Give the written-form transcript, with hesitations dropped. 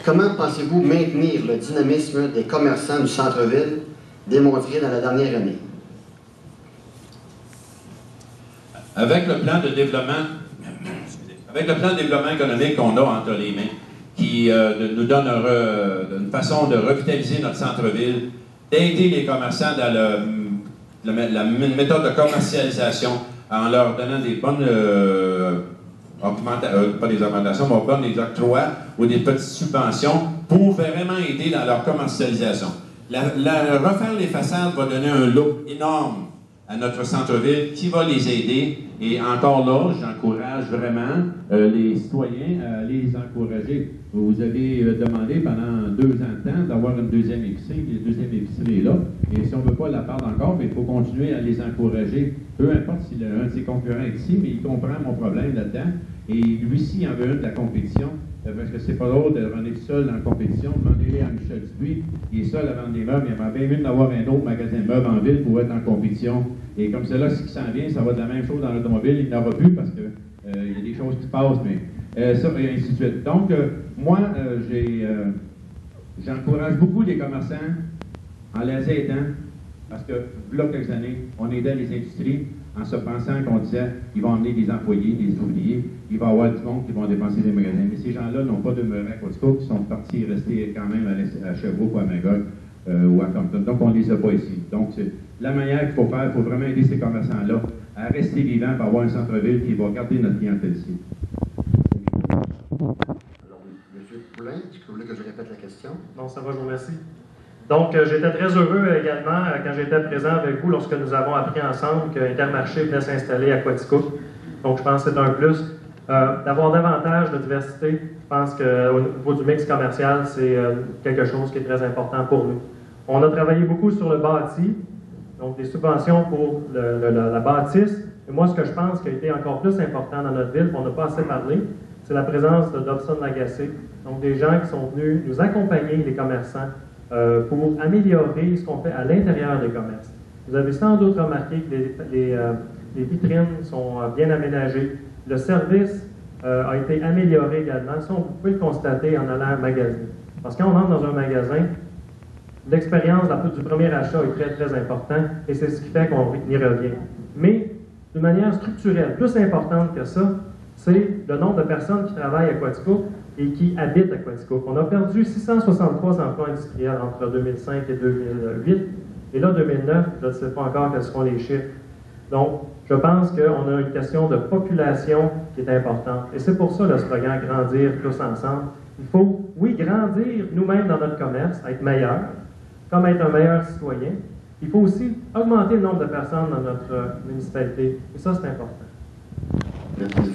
comment pensez-vous maintenir le dynamisme des commerçants du centre-ville démontré dans la dernière année? Avec le plan de développement économique qu'on a entre les mains, qui nous donne une façon de revitaliser notre centre-ville, d'aider les commerçants dans la méthode de commercialisation en leur donnant des bonnes pas des augmentations, mais des octrois ou des petites subventions pour vraiment aider dans leur commercialisation. Refaire les façades va donner un look énorme à notre centre-ville qui va les aider. Et encore là, j'encourage vraiment les citoyens à les encourager. Vous avez demandé pendant 2 ans de temps d'avoir une deuxième épicerie, puis la deuxième épicerie est là. Et si on ne veut pas la perdre encore, mais il faut continuer à les encourager. Peu importe si un de ses concurrents est ici, mais il comprend mon problème là-dedans. Et lui-ci, il en veut une de la compétition. Parce que c'est pas drôle de revenir seul dans la compétition. Demandez-les à Michel Dupuis, il est seul à vendre des meubles. Il aimerait bien mieux d'avoir un autre magasin de meubles en ville pour être en compétition. Et comme c'est là ce qui s'en vient, ça va de la même chose dans l'automobile. Il n'aura plus parce que il y a des choses qui passent, mais ça et ainsi de suite. Donc, moi, j'encourage beaucoup les commerçants en les aidant, parce que, là, quelques années, on aidait les industries en se pensant qu'on disait qu'ils vont emmener des employés, des ouvriers, il va y avoir du monde qui vont dépenser des magasins. Mais ces gens-là n'ont pas demeuré à Quaticook, ils sont partis rester quand même à Sherbrooke ou à Magog ou à Compton. Donc, on ne les a pas ici. Donc, c'est la manière qu'il faut faire, il faut vraiment aider ces commerçants-là à rester vivants pour avoir un centre-ville qui va garder notre clientèle ici. Alors, M. Poulain, est-ce que vous voulez que je répète la question? Non, ça va, je vous remercie. Donc, j'étais très heureux également quand j'étais présent avec vous lorsque nous avons appris ensemble qu'Intermarché venait s'installer à Quaticook. Donc, je pense que c'est un plus. D'avoir davantage de diversité, je pense qu'au niveau du mix commercial, c'est quelque chose qui est très important pour nous. On a travaillé beaucoup sur le bâti, donc des subventions pour la bâtisse. Et moi, ce que je pense qui a été encore plus important dans notre ville, qu'on n'a pas assez parlé, c'est la présence de Dobson Lagacé. Donc, des gens qui sont venus nous accompagner, les commerçants, pour améliorer ce qu'on fait à l'intérieur des commerces. Vous avez sans doute remarqué que les vitrines sont bien aménagées. Le service a été amélioré également. Ça, vous pouvez le constater en allant magasiner. Parce que quand on entre dans un magasin, l'expérience du premier achat est très, très importante et c'est ce qui fait qu'on y revient. Mais, d'une manière structurelle, plus importante que ça, c'est le nombre de personnes qui travaillent à Quaticook et qui habitent à Quaticook. On a perdu 663 emplois industriels entre 2005 et 2008. Et là, 2009, je ne sais pas encore quels seront les chiffres. Donc, je pense qu'on a une question de population qui est importante. Et c'est pour ça le slogan « Grandir tous ensemble ». Il faut, oui, grandir nous-mêmes dans notre commerce, être meilleur, comme être un meilleur citoyen. Il faut aussi augmenter le nombre de personnes dans notre municipalité. Et ça, c'est important. Merci, M.